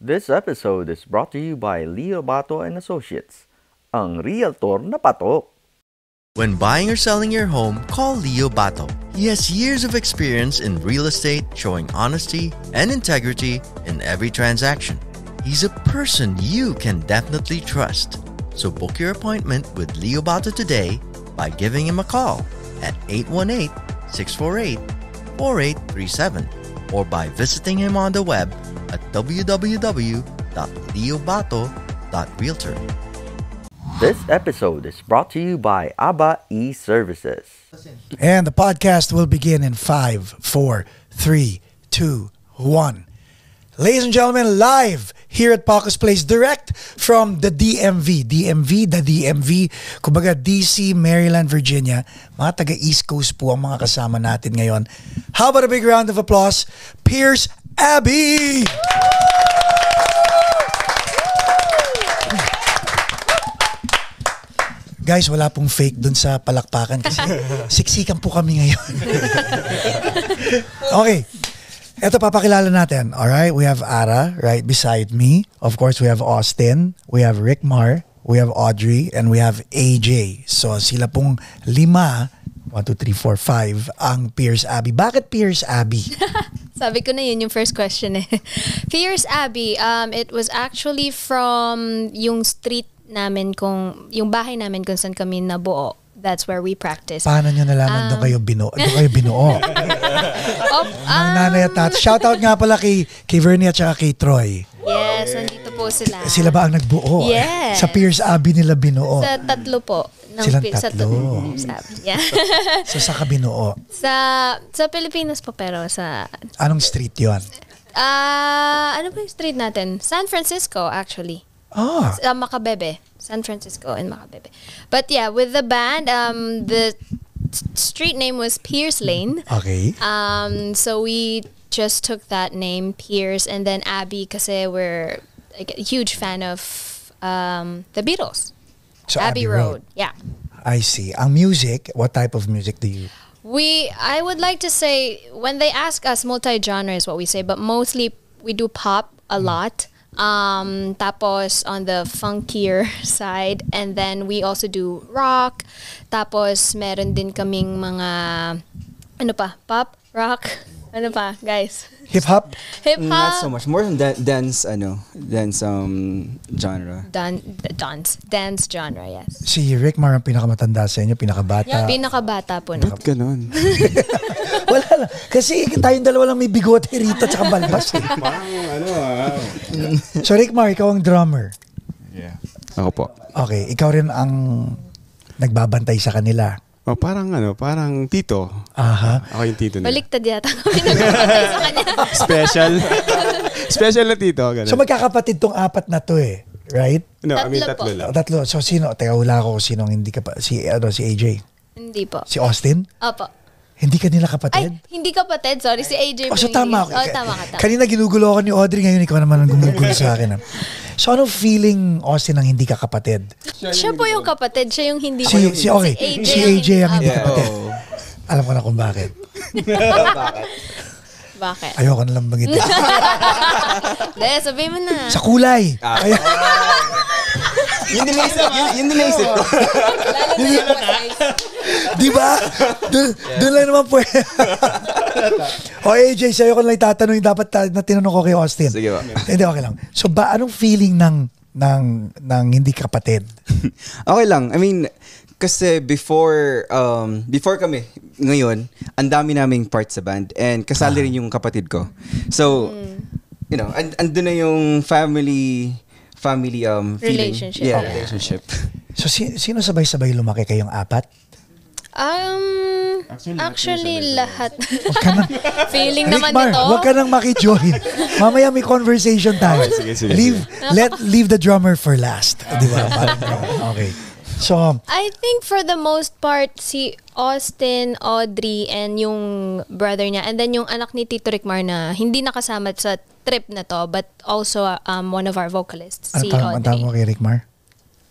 This episode is brought to you by Leo Bato and Associates, ang realtor na patok. When buying or selling your home, call Leo Bato. He has years of experience in real estate, showing honesty and integrity in every transaction. He's a person you can definitely trust. So book your appointment with Leo Bato today by giving him a call at 818-648-4837 or by visiting him on the web at www.leobato.realtor. This episode is brought to you by ABBA E-Services. And the podcast will begin in 5, 4, 3, 2, 1. Ladies and gentlemen, live here at Paco's Place, direct from the DMV. The DMV, kumbaga DC, Maryland, Virginia. Mga taga East Coast po ang mga kasama natin ngayon. How about a big round of applause? Pearse Abbey! Guys, wala pong fake dun sa palakpakan kasi siksikan po kami ngayon. Okay. Ito, papakilala natin. Alright, we have Ara right beside me. Of course, we have Austin. We have Ricmar. We have Audrey. And we have AJ. So, sila pong 5, 1, 2, 3, 4, 5 ang Pearse Abbey. Bakit Pearse Abbey? Sabi ko na yun yung first question eh. Pearse Abbey, it was actually from yung street namin yung bahay namin kung saan kami nabuo. That's where we practice. Paano nyo nalaman doon kayo binuo? Ang nanay at tatay. Shoutout nga pala kay Vernie at saka kay Troy. Yes, nandito po sila. Sila ba ang nagbuo? Yes. Sa Pearse Abbey nila binuo? Sa tatlo po. Silang tatlo. Yeah. So sa binuo? Sa Pilipinas po pero sa... Anong street yun? Ano ba yung street natin? San Francisco actually. Macabebe. San Francisco and Macabebe. But yeah, with the band, the street name was Pearse Lane. Okay. So we just took that name, Pearse, and then Abbey kasi we're like a huge fan of the Beatles. So Abbey Road. Yeah. I see. Ang music, what type of music do you... I would like to say, when they ask us, multi-genre is what we say, but mostly we do pop a lot. Tapos on the funkier side, and then we also do rock. Tapos meron din kaming mga pop, rock, guys? Hip hop? Hip hop. Not so much. More than dance genre. Dance genre, yes. Si Ricmar ang pinakamatanda sa inyo, pinakabata. Yeah, pinakabata po na. Ba't ganun? Wala lang. Kasi tayong dalawa lang may bigote rito at saka balbas. So Ricmar, ikaw ang drummer. Yeah. Ako po. Okay, ikaw rin ang nagbabantay sa kanila. Oh, parang tito. Aha. Ako yung tito nila. Baliktad yata kami nagbabantay sa kanya. Special na tito. Ganun. So magkakapatid tong 4 na to eh. Right? No, Tatlo tatlo lang. Tatlo. So sino? Teka, hula ko sinong hindi ka pa. Si AJ? Hindi po. Si Austin? Opo. Hindi ka nila kapatid? Ay, hindi kapatid. Sorry, si AJ po. So tama. Tama ka. Kanina ginugulo ako ni Audrey, ngayon ikaw naman ang gumugulo sa akin. So anong feeling, Austin, ang hindi ka kapatid? Siya po yung kapatid. Siya yung hindi Si AJ ang hindi Opo. kapatid. Alam ko na kung bakit. Bakit? Ayoko na lang magitin. Hindi, sabihin mo na. Sa kulay. Yun din naisip ko. Di ba? Doon lang naman po. O AJ, sa'yo ko lang itatanong yung dapat na tinanong ko kay Austin. Sige ba? Hindi, okay lang. So anong feeling ng hindi kapatid? Okay lang. I mean, kasi before kami, ngayon, ang dami naming parts sa band and kasali rin yung kapatid ko. So, you know, andun na yung family feeling. Relationship. Yeah, relationship. So sino sabay-sabay lumaki kayong 4? Actually lahat. Feeling Feeling naman Ricmar, nito. huwag ka nang makijoin. Mamaya may conversation tayo. Sige. Leave the drummer for last. Di ba? Okay. So, I think for the most part, si Austin, Audrey, and yung brother niya, and then yung anak ni Tito Ricmar na hindi nakasama sa trip na to, but also one of our vocalists, si ang Audrey. tawag mo kay Ricmar?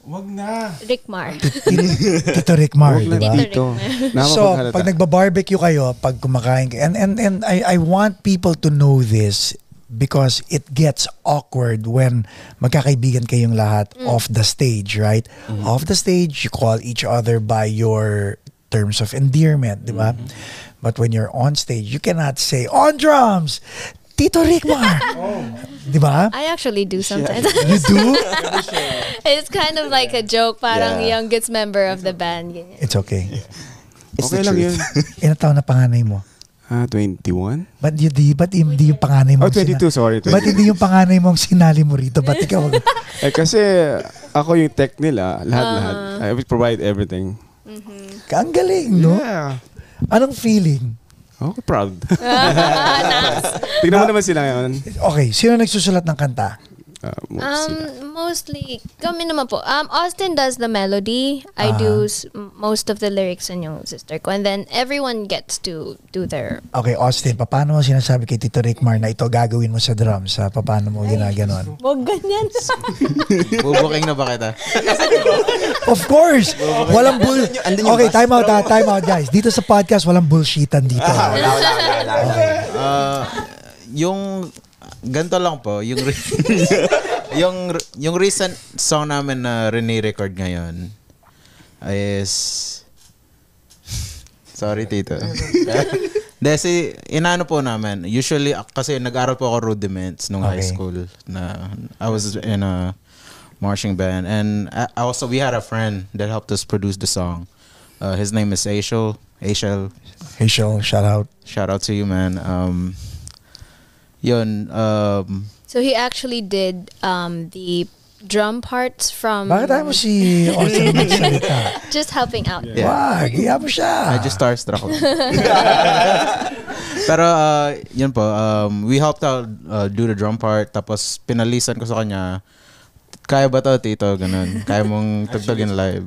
Wag na. Ricmar. Tito Ricmar, di ba? Tito Ricmar. So, pag nagba-barbecue kayo, pag kumakain kayo, and I want people to know this, because it gets awkward when magkakaibigan kayong lahat off the stage, right? Off the stage, you call each other by your terms of endearment, di ba? But when you're on stage, you cannot say, on drums, Tito Ricmar. Di ba? I actually do sometimes. You do? It's kind of like a joke, parang youngest member of the band. Ganyan. It's okay. It's Okay the lang truth. yun. Ilang taon na panganay mo? 21? Ba't hindi yung panganay mo? Oh, 22, sorry. Ba't hindi yung panganay mong sinali mo rito? Ba't ikaw? Kasi ako yung tech nila, lahat-lahat. I will provide everything. Ang galing, no? Yeah. Anong feeling? Okay, proud. Tignan mo naman sila ngayon. Okay, sino nagsusulat ng kanta? Mostly kami naman po. Austin does the melody. I do most of the lyrics and yung sister ko. And then everyone gets to do their... Okay, Austin, paano mo sinasabi kay Tito Ricmar na ito gagawin mo sa drums? Paano mo ginaganon? Wag ganyan. Bubuking na ba kita? Of course! Walang bull... Okay, time out guys. Dito sa podcast, walang bullshitan dito. Okay. Yung ganito lang po, yung yung recent song namin na re-record ngayon is sorry tito. Desi inano po namin. Usually kasi nag-aral po ako rudiments nung high school na I was in a marching band and also we had a friend that helped us produce the song. His name is Ashel. Hey, shout out. Shout out to you, man. Yun, So he actually did the drum parts from... Bakit tayo mo si Austin magsalita? Just helping out. Yeah. Wag, hiya mo siya. medyo starstruck ako. Pero yun po, we helped out do the drum part, tapos pinalisan ko sa kanya, kaya ba to, Tito? Ganun. Kaya mong tugtugin live.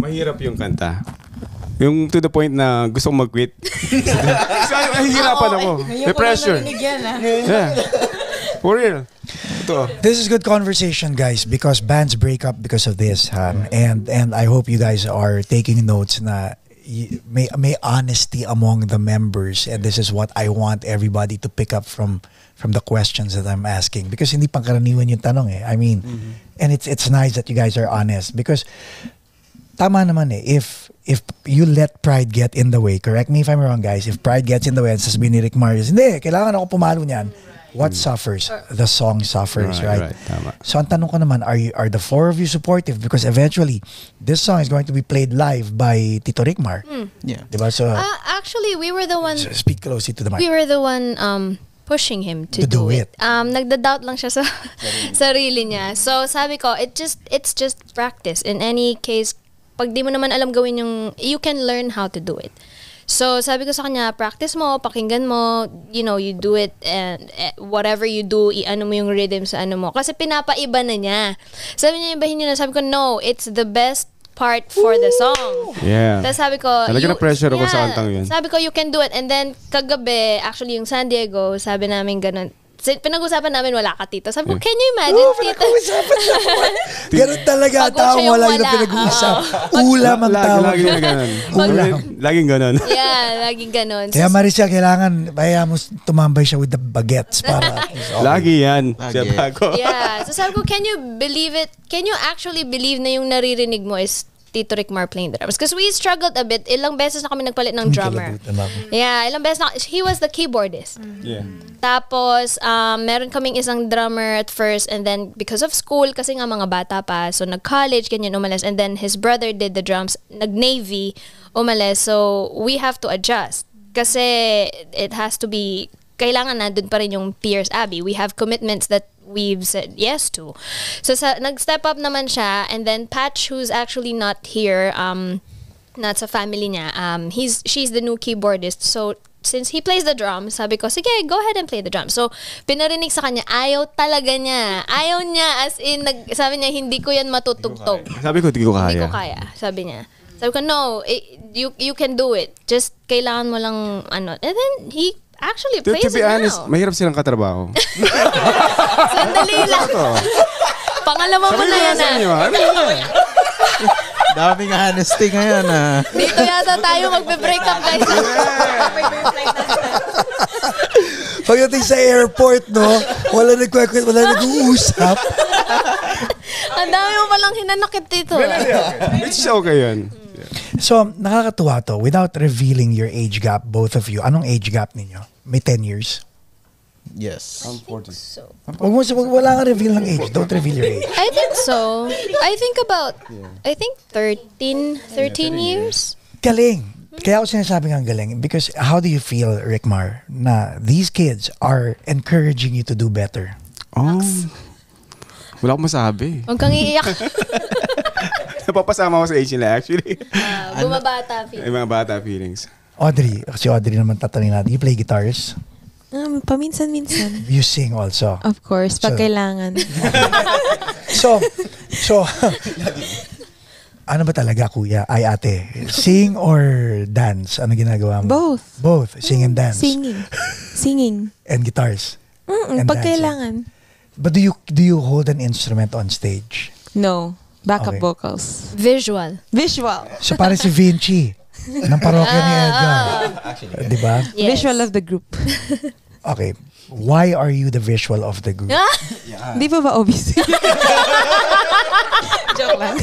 Mahirap yung kanta. Yung to the point na gusto kong mag-quit. Kasi nahihirapan ako. May pressure. Yeah. For real. Ito. This is good conversation, guys, because bands break up because of this. And I hope you guys are taking notes na may honesty among the members, and this is what I want everybody to pick up from the questions that I'm asking, because hindi pangkaraniwan yung tanong eh. I mean, and it's nice that you guys are honest, because tama naman eh, if you let pride get in the way, correct me if I'm wrong, guys, if pride gets in the way and sasabihin ni Ricmar, hindi, kailangan ako pumalo niyan, what suffers? The song suffers, right? Tama. So ang tanong ko naman, are the four of you supportive? Because eventually, this song is going to be played live by Tito Ricmar. Yeah. Diba? So, Actually, we were the one... speak closely to the mic. We were the one pushing him to do it. Nagda-doubt lang siya sa sarili niya. So sabi ko, it's just practice. In any case, pag di mo naman alam gawin yung, you can learn how to do it. So sabi ko sa kanya, practice mo, pakinggan mo, you know, you do it, and whatever you do, i-ano mo yung rhythm sa ano mo. Kasi pinapaiba na niya. Sabi niya, ibahin niyo na. Sabi ko, no, it's the best part for the song. Yeah. Tapos sabi ko, talaga na pressure ako sa kantang yun. Sabi ko, you can do it. And then, kagabi, actually, yung San Diego, sabi namin ganun. Pinag-usapan namin, wala ka, Tito. Sabi ko, can you imagine, Tito? Ganun talaga, Pag taong siya yung wala yung wala, pinag-uusap. Ulam ang tawag. Lagi na ganun. Laging ganun. Yeah, laging ganun. Kaya Maricel, kailangan, kaya mo tumambay siya with the baguettes para. Lagi yan. Lagi. Siya bago. Yeah. So sabi ko, can you believe it? Can you actually believe na yung naririnig mo is Tito Ricmar playing the drums? Because we struggled a bit. Ilang beses na kami nagpalit ng drummer. Yeah, ilang beses na. He was the keyboardist. Yeah. Tapos, meron kaming isang drummer at first, and then because of school, kasi nga mga bata pa, so nag-college, ganyan, umalis. And then his brother did the drums, nag-Navy, umalis. So we have to adjust. Kasi it has to be, kailangan nandun pa rin yung Pearse Abbey. We have commitments that we've said yes to. So nag-step up naman siya, and then Patch, who's actually not here, not sa family niya, she's the new keyboardist. So since he plays the drums, sabi ko, sige, go ahead and play the drums. So pinarinig sa kanya, ayaw talaga niya. Ayaw niya, as in, sabi niya, hindi ko yan matutugtog. Sabi ko, hindi ko kaya. Hindi ko kaya, sabi niya. Sabi ko, no, you can do it. Just kailangan mo lang, ano. And then he actually plays To be it honest, now. mahirap silang katrabaho. Sandali lang. Pangalawa mo na yan, Daming honesty ngayon, Dito yata tayo magbe-break up, guys. Pagdating sa airport, no? Wala nagkwekwet, wala nag-uusap. Ang dami mo palang hinanakit dito. Which is okay yun. So, nakakatuwa to. Without revealing your age gap, both of you, anong age gap ninyo? May 10 years? Yes. I'm 40. Wala kang reveal ng age. Don't reveal your age. I think so. I think 13 years. Galing. Kaya ako sinasabi ng galing. Because how do you feel, Ricmar, na these kids are encouraging you to do better? Oh. Wala akong masabi. Huwag kang iiyak. Napapasama ko sa age nila actually. Bumabata feeling. Ay, mga bata feelings. Audrey, si Audrey naman tatanungin natin. You play guitars? Paminsan-minsan. You sing also? Of course, pag So- kailangan. So, ano ba talaga, kuya? Ay, ate, sing or dance? Ano ginagawa mo? Both. Both. Sing and dance. Singing. And guitars. And Pag dancing. kailangan. But do you hold an instrument on stage? No. Backup Okay. vocals. Visual. Visual. So, parang si Vinci ng parokya ni Edgar. Di ba? Yes. Visual of the group. Okay. Why are you the visual of the group? Di pa ba obvious? Joke lang.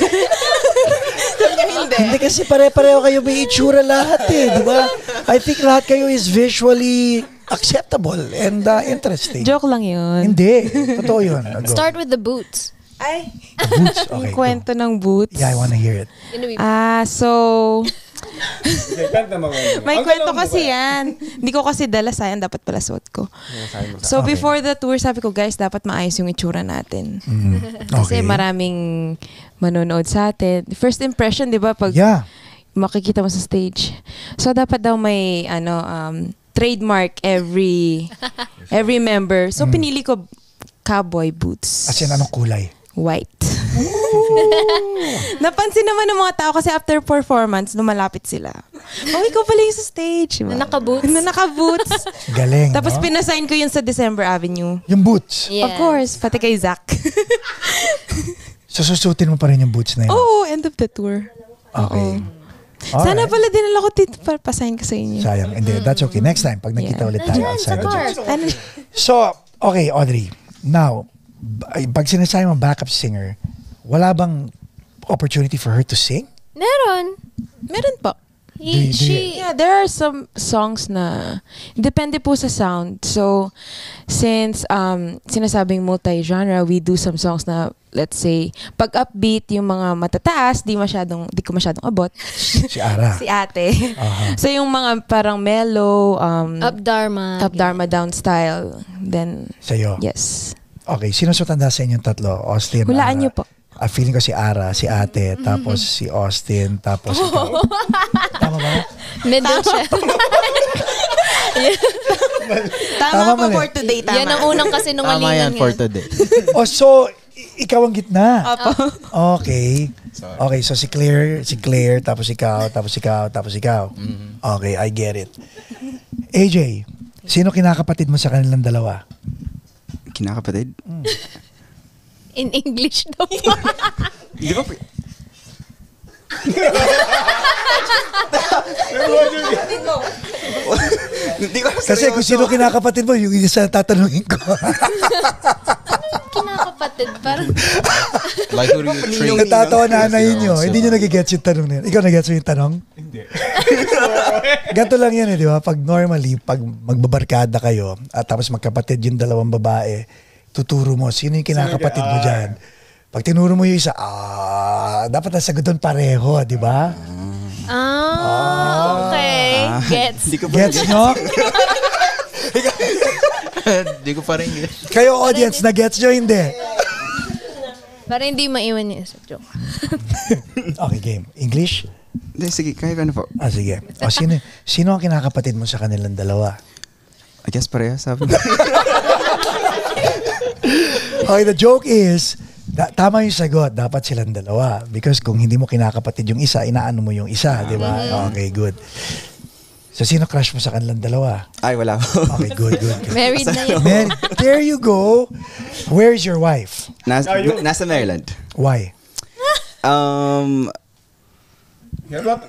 Hindi kasi pare-pareho kayo may itsura lahat di ba? I think lahat kayo is visually acceptable and interesting. Joke lang yun. Hindi. Totoo yun. Go. Start with the boots. Ay. Boots. Okay, Yung kwento ng boots. Yeah, I wanna hear it. So... Kanta mo. May kwento kasi yan. Hindi ko kasi dala, sayang dapat pala suot ko. So Okay. before the tour, sabi ko, guys, dapat maayos yung itsura natin. Kasi Okay. maraming manonood sa atin. First impression, di ba, pag Yeah. makikita mo sa stage. So dapat daw may trademark every member. So pinili ko cowboy boots. As in, anong kulay? White. Napansin naman ng mga tao kasi after performance, lumalapit sila. Oh, ikaw pala yung sa stage. Diba? Na naka-boots. Na naka-boots. Galing, Tapos no? pinasign ko yun sa December Avenue. Yung boots. Yes. Of course, pati kay Zach. So, susutin mo pa rin yung boots na yun? Oo, end of the tour. Okay. Sana Alright. pala dinala ko dito para pasign ko sa inyo. Sayang. Hindi, that's okay. Next time, pag nakita Yeah. ulit tayo outside. Ano? So, okay, Audrey. Now, pag sinasabi mo backup singer, wala bang opportunity for her to sing? Meron. Meron po. Yeah, there are some songs na depende po sa sound. So, since sinasabing multi-genre, we do some songs na, let's say, pag upbeat, yung mga matataas, di ko masyadong abot. Si Ara. Si ate. Aha. So, yung mga parang mellow, Up Dharma. up Dharma down style, then, Sa'yo. yes. Okay, sino sa tanda sa inyong tatlo? Austin, Hulaan Ara. niyo po. Feeling ko si Ara, si ate, tapos si Austin, tapos ikaw. Tama ba? Middle siya. Tama Tama po mali. for today, tama. Yan ang unang Tama kasinungalingan yan for yan. today. Oh, so, ikaw ang gitna. Opo. Okay. Okay, so si Claire, tapos ikaw, tapos ikaw, tapos ikaw. Okay, I get it. AJ, sino kinakapatid mo sa kanilang dalawa? Kinakapatid? In English daw. Di ba? Hindi ko Kasi kung sino kinakapatid mo, yung isa na tatanungin ko. Kinakapatid. Parang Like who do you train? Natatawa na anayin nyo. Hindi nyo nagigets yung tanong na yun. Ikaw nagigets mo yung tanong? Hindi. Ganito lang yan di ba? Pag normally, pag magbabarkada kayo, at tapos magkapatid yung dalawang babae, tuturo mo, sino yung kinakapatid mo dyan? Pag tinuro mo yung isa, dapat nasagot doon pareho, di ba? okay. Gets. Hindi ko pa Gets nyo? Di ko pa rin yun. Kayo audience, na-gets nyo? Hindi. Para hindi maiwan niya sa joke. Okay, game. English? Hindi, sige, kaya ko na po. Sige. O, sino ang kinakapatid mo sa kanilang dalawa? I guess pareha sabi mo. Okay, the joke is, tama yung sagot, dapat silang dalawa. Because kung hindi mo kinakapatid yung isa, inaano mo yung isa, di ba? Okay, good. So, sino crush mo sa kanilang dalawa? Ay, wala po. Okay, good. Married na yun. There you go. Where's your wife? Nasa Maryland. Why? Mahirap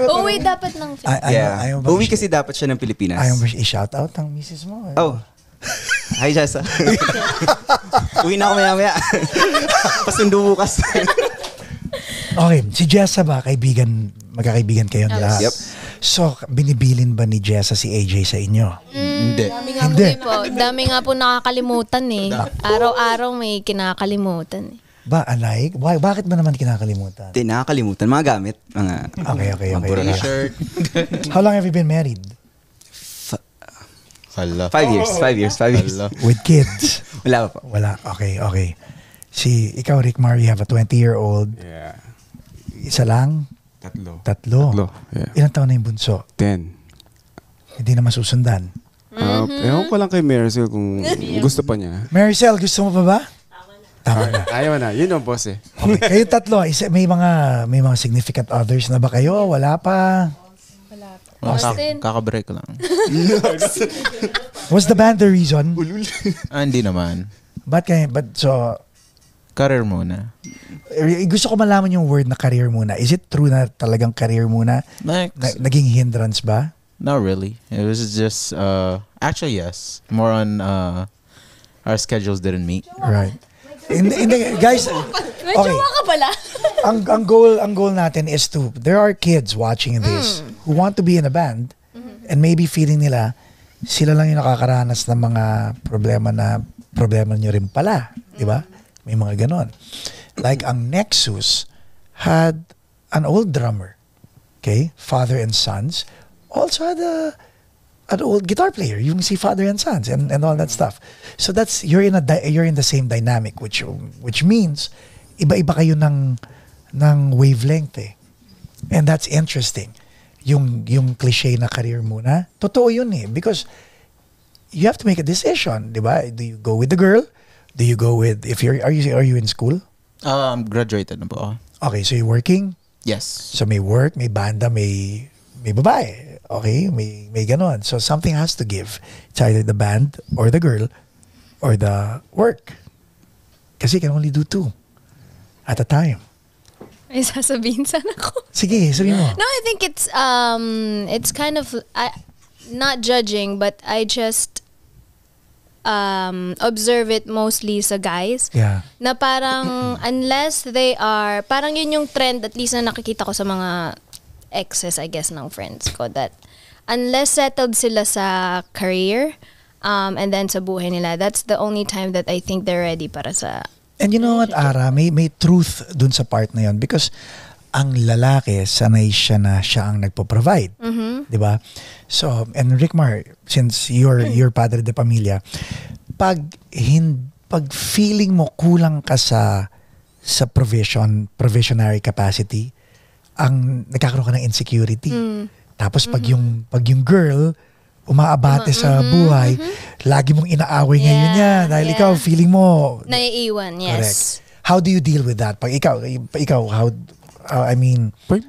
na Uwi dapat ng Yeah. Uwi kasi dapat siya ng Pilipinas. Ayaw ba i-shoutout ang misis mo? Oh. Hi, Jessa. Uwi na ako maya-maya. Pasundo bukas. Okay, si Jessa ba, magkakaibigan kayo lahat? Yep. So, binibilin ba ni Jessa si AJ sa inyo? Hindi. Hindi. Dami nga po nakakalimutan eh. Araw-araw may kinakalimutan eh. Ba, alike? Bakit ba naman kinakalimutan? Hindi, nakakalimutan. Mga gamit. Okay. T-shirt. How long have you been married? Hala. 5 years. With kids? Wala pa po. Wala. Okay. Ikaw, Ricmar, you have a 20-year-old. Yeah. Isa lang? Tatlo. Yeah. Ilang taon na yung bunso? 10. Hindi na masusundan. Ewan ko lang kay Maricel kung gusto pa niya. Maricel, gusto mo pa ba? Tama na. Ayaw na. Yun ang boss eh. Okay. Kayo tatlo, may mga significant others na ba kayo? Wala pa? Kaka-break lang. Was the band the reason? Hindi naman. So, Career muna. gusto ko malaman yung word na career muna. Is it true na talagang career muna? Naging hindrance ba? Not really. It was just, actually yes. More on, our schedules didn't meet. Right. Guys, okay. ka pala. ang goal natin is there are kids watching this who want to be in a band and maybe feeling nila sila lang yung nakakaranas ng mga problema nyo rin pala, di ba? May mga ganon. Like ang Nexus had an old drummer, okay, father and sons, also had an old guitar player, yung si Father and Sons and all that stuff. So that's you're in the same dynamic, which means iba-iba kayo ng wavelength eh. And that's interesting. Yung cliche na career muna, totoo yun eh, because you have to make a decision, di ba? Do you go with the girl? Do you go with are you in school? I'm graduated na po. Okay, so you're working? Yes. So may work, may banda, may babae. Okay, may ganon. So something has to give. It's either the band or the girl or the work. Kasi you can only do two at a time. May sasabihin sana ko. Sige, sabihin mo. No, I think it's kind of not judging, but I just observe it mostly sa guys. Yeah. Na parang unless they are, parang yun yung trend at least na nakikita ko sa mga exes, I guess, ng friends ko, that unless settled sila sa career and then sa buhay nila, that's the only time that I think they're ready para sa... And you know what, Ara, may truth dun sa part na yun because ang lalaki, sanay siya na siya ang nagpo-provide. Di ba? So, and Ricmar, since you're padre de pamilya, pag feeling mo kulang ka sa provisionary capacity, ang nagkakaroon ka ng insecurity. Tapos pag yung girl umaabate sa buhay, lagi mong inaaway ngayon niya dahil ikaw feeling mo naiiwan, yes. Correct. How do you deal with that? Pag ikaw how I mean pag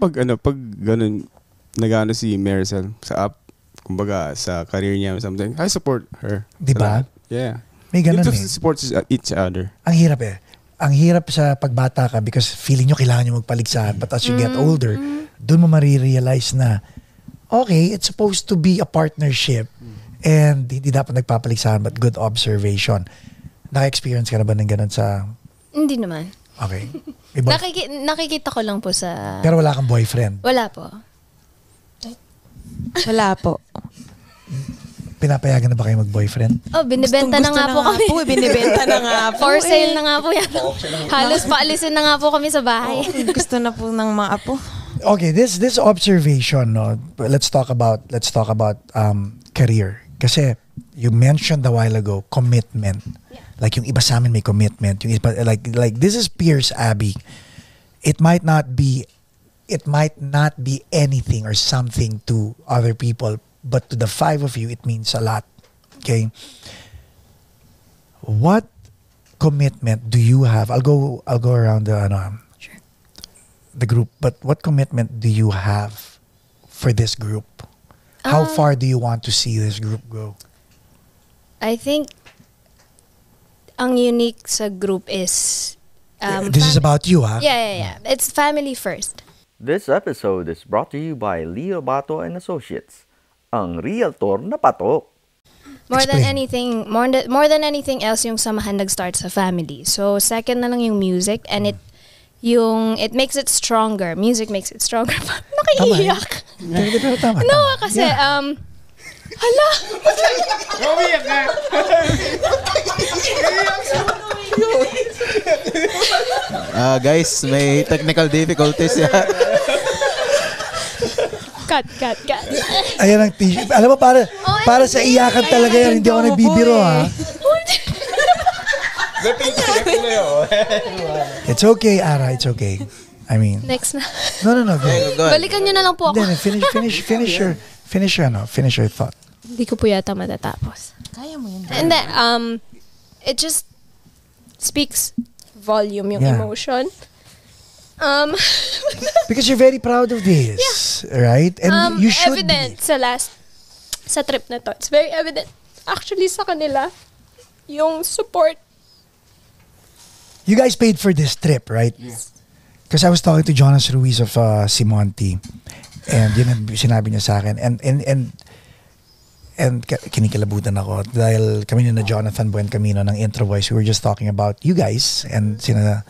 ganun nagano si Maricel sa kumbaga sa career niya or something, I support her. Di ba? Yeah. May ganun eh. Support each other. Ang hirap eh. Ang hirap sa pagbata ka because feeling nyo kailangan nyo magpaligsahan. But as you get older, dun mo marirealize na, okay, it's supposed to be a partnership and hindi dapat nagpapaligsahan but good observation. Naka-experience ka na ba ng ganun sa... Hindi naman. Okay. Nakikita ko lang po sa... Pero wala kang boyfriend? Wala po. Wala po. Pinapayagan na ba kayo mag-boyfriend? Oh, binibenta na nga po kami. Binibenta na nga po. For sale na nga po yan. Halos paalisin na nga po kami sa bahay. Gusto na po ng mga apo. Okay, this observation, no. Let's talk about career. Kasi you mentioned a while ago commitment. Yeah. Like yung iba sa amin may commitment. Yung iba, like this is Pearse Abbey. It might not be anything or something to other people, but to the five of you, it means a lot. Okay? What commitment do you have? I'll go around the group. But what commitment do you have for this group? How far do you want to see this group go? I think ang unique sa group is this is about you, huh? Yeah. It's family first. This episode is brought to you by Leo Bato and Associates, ang realtor na patok. More than Explain. anything, more than anything else, yung samahan nag-start sa family. So second na lang yung music, and it makes it stronger. Music makes it stronger. Nakaiiyak. Pero tama. No, tama. kasi hala. Umiyak na. Guys, may technical difficulties. Cut. Ayan ang tissue. Alam mo, para sa iyakan talaga yan. Hindi ako nagbibiro, ha? It's okay, Ara. It's okay. I mean, Next na. no. Go. Balikan nyo na lang po ako. Then finish your thought. Hindi ko po yata matatapos. Kaya mo yun. And then, it just speaks volume yung Yeah. emotion. Because you're very proud of this, right? And you should evident be. sa trip na to. It's very evident. Actually, sa kanila, yung support. You guys paid for this trip, right? Because I was talking to Jonas Ruiz of Simonti, and yun ang sinabi niya sa akin. And kinikilabutan ako dahil kami na Jonathan Buencamino ng Intro Voice, we were just talking about you guys and sina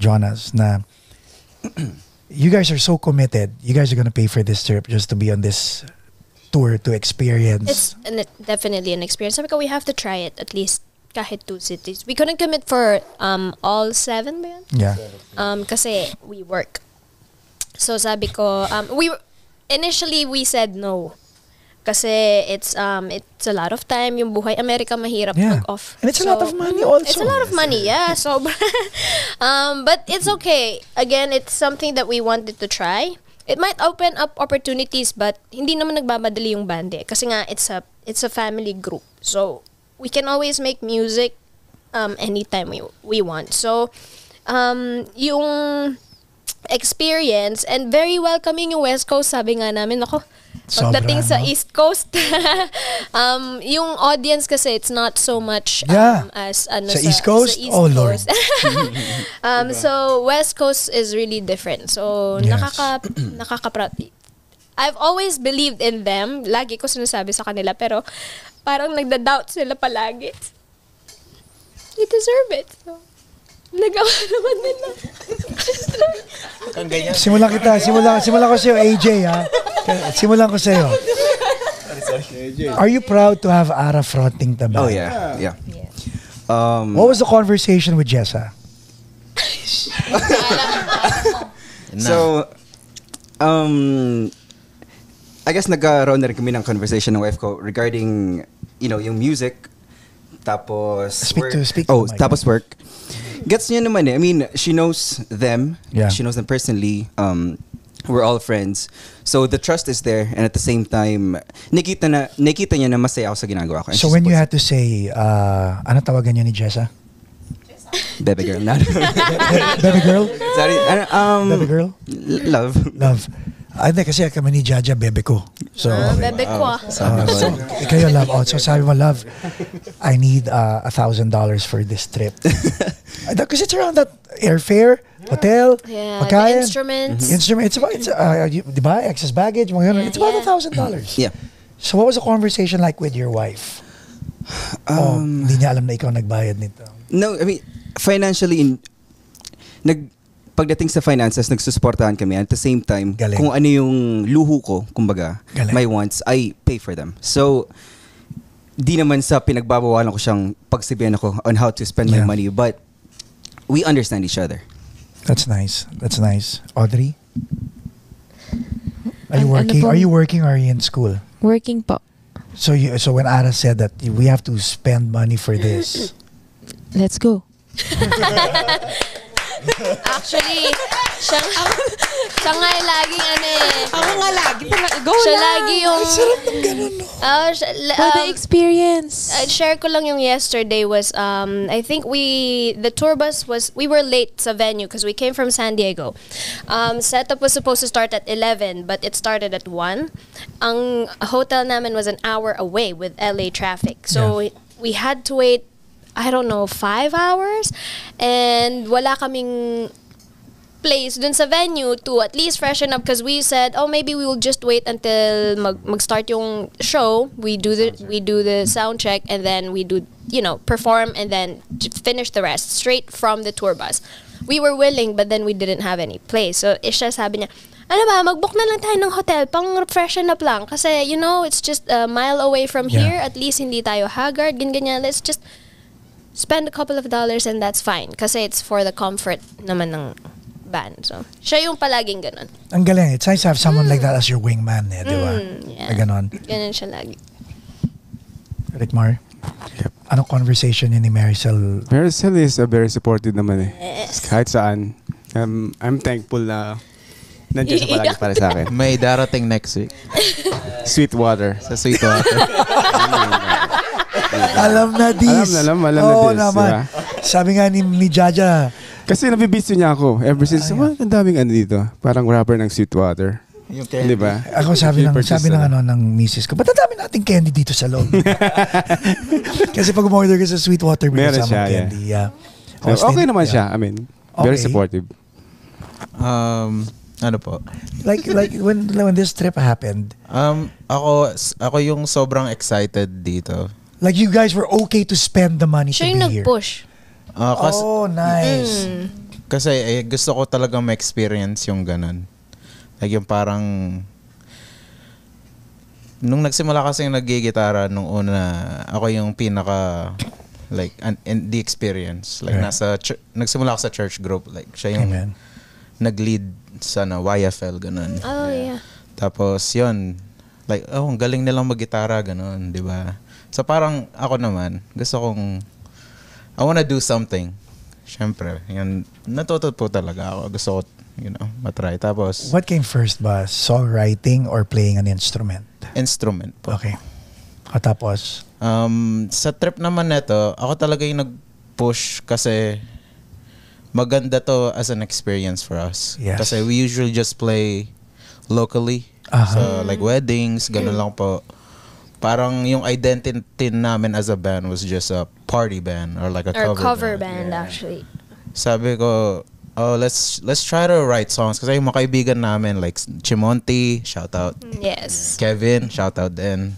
Jonas na you guys are so committed. You guys are gonna pay for this trip just to be on this tour to experience. It's definitely an experience. Sabi ko, we have to try it at least kahit 2 cities. We couldn't commit for all 7 ba yun? Yeah. Kasi we work. So sabi ko, initially we said no. Kasi it's a lot of time. Yung buhay Amerika mahirap mag-off. And it's a lot of money also. It's a lot of money, yeah. So, but it's okay. Again, it's something that we wanted to try. It might open up opportunities, but hindi naman nagmamadali yung band eh. Kasi nga, it's a family group. So, we can always make music anytime we want. So, yung experience, and very welcoming yung West Coast, sabi nga namin, ako, pagdating sa East Coast, yung audience kasi, it's not so much as sa East Coast? Sa East Oh, Lord. Coast. So, West Coast is really different. So, Yes. nakaka-proud. I've always believed in them. Lagi ko sinasabi sa kanila, pero parang nagda-doubt sila palagi. They deserve it. So, nagawa naman nila. Simulan ko sa'yo, AJ, ha? Simulan ko sa'yo. Are you proud to have Ara fronting the band? Oh yeah. What was the conversation with Jessa? So, I guess nagkaroon na rin kami ng conversation ng wife ko regarding, yung music, tapos Speak to the mic. tapos work. Gets niya naman eh. I mean, she knows them. Yeah. She knows them personally. We're all friends. So the trust is there, and at the same time, nakita niya na masaya ako sa ginagawa ko. And So she when you supports had to say, ano tawagan niyo ni Jessa? it. Baby girl. Not Baby girl? Sorry. Baby girl? Love. Love. Hindi kasi kami ni Jaja, bebe ko. So, Bebe ko so kayo, love. So sabi mo, love, I need $1,000 for this trip. Because it's around that airfare, hotel, Yeah, pagkain, the instruments. It's about, diba, excess baggage, mga ganun. It's about $1,000. Yeah. So what was the conversation like with your wife? Hindi niya alam na ikaw nagbayad nito. No, I mean, financially, pagdating sa finances, nagsusuportahan kami. At the same time, Galing. kung ano yung luho ko, kumbaga, Galing. my wants, I pay for them. So, di naman sa pinagbabawalan ko siyang pagsabihan ako on how to spend my money, but we understand each other. That's nice. Audrey? Are you Ano working? po? Are you working or are you in school? Working po. So when Ara said that we have to spend money for this, Let's go. Actually, siya nga yung laging Ako nga lagi. Go siya lang. lagi yung... sarap ng ganun, no? For the experience. Share ko lang yung yesterday was, I think the tour bus we were late sa venue because we came from San Diego. Setup was supposed to start at 11, but it started at 1. Ang hotel namin was an hour away with LA traffic. So we had to wait, I don't know, 5 hours, and wala kaming place dun sa venue to at least freshen up because we said, oh, maybe we will just wait until mag-start yung show. We do the sound check and then we do, perform and then finish the rest straight from the tour bus. We were willing, but then we didn't have any place. So, siya sabi niya, ano ba, mag-book na lang tayo ng hotel, pang freshen up lang. Kasi, it's just a mile away from here. At least hindi tayo haggard, ganyan. Let's just spend a couple of dollars and that's fine. Kasi it's for the comfort naman ng band. So, siya yung palaging ganun. Ang galing. It's nice to have someone like that as your wingman, di ba? Yeah. Ganon. Ganun siya lagi. Ricmar? Yep. Anong conversation yun ni Maricel? Maricel is very supportive naman Yes. Kahit saan. I'm thankful na nandiyan siya palagi para sa akin. May darating next week. Sweetwater. Sa Sweetwater. Alam na this. Alam na Oo this. naman. Diba? Sabi nga ni Jaja. Kasi nabibisyo niya ako. Ever since, ang daming dito. Parang rapper ng Sweetwater. Di ba? Ako sabi ng misis ko, ba't ang dami nating candy dito sa loob? Kasi pag umorder ka sa Sweetwater, may meron kasamang siya, candy. Yeah. Okay naman siya. I mean, very supportive. Ano po? Like when this trip happened, ako yung sobrang excited dito. like you guys were okay to spend the money Siya to yung be here. nag-push. Nice. Kasi gusto ko talaga ma-experience yung ganun. Like yung parang nung nagsimula kasi yung nagigitara nung una, ako yung pinaka like and the experience. Like nagsimula ako sa church group, like siya yung nag-lead sa YFL ganun. Oh yeah. Tapos yun, like ang galing nilang mag-gitara ganun, 'di ba? So parang ako naman, gusto kong I wanna do something. Siyempre, yun, natuto po talaga ako. Gusto ko, matry. Tapos, What came first ba? Songwriting or playing an instrument? Instrument po. Okay. Tapos? Sa trip naman neto, ako talaga yung nag-push kasi maganda to as an experience for us. Yes. Kasi we usually just play locally. So, like weddings, gano'n lang po. Parang yung identity namin as a band was just a party band or like a cover band actually. Sabi ko, let's try to write songs kasi yung mga kaibigan namin like Chimonti, shout out. Yes. Kevin, shout out din.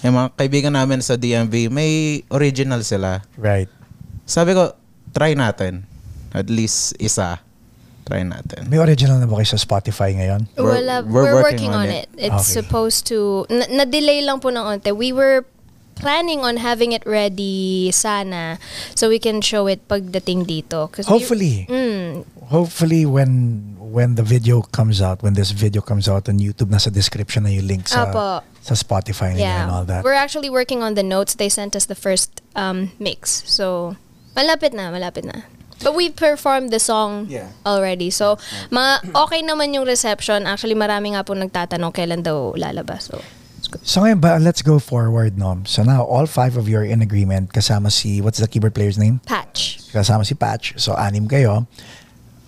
Yung mga kaibigan namin sa DMV, may original sila. Right. Sabi ko, try natin. At least isa. Try natin. May original na ba kayo sa Spotify ngayon? We're working on it. It's supposed to na-delay lang po ng onte. We were planning on having it ready sana so we can show it pagdating dito. Hopefully. Hopefully when the video comes out, when this video comes out on YouTube, nasa description na yung link sa Spotify and all that. We're actually working on the notes. They sent us the first mix. So malapit na. But we performed the song already. So, okay naman yung reception. Actually, marami nga po nagtatanong kailan daw lalabas. So ngayon ba, let's go forward, no? So now, all 5 of you are in agreement. Kasama si, what's the keyboard player's name? Patch. Kasama si Patch. So, 6 kayo.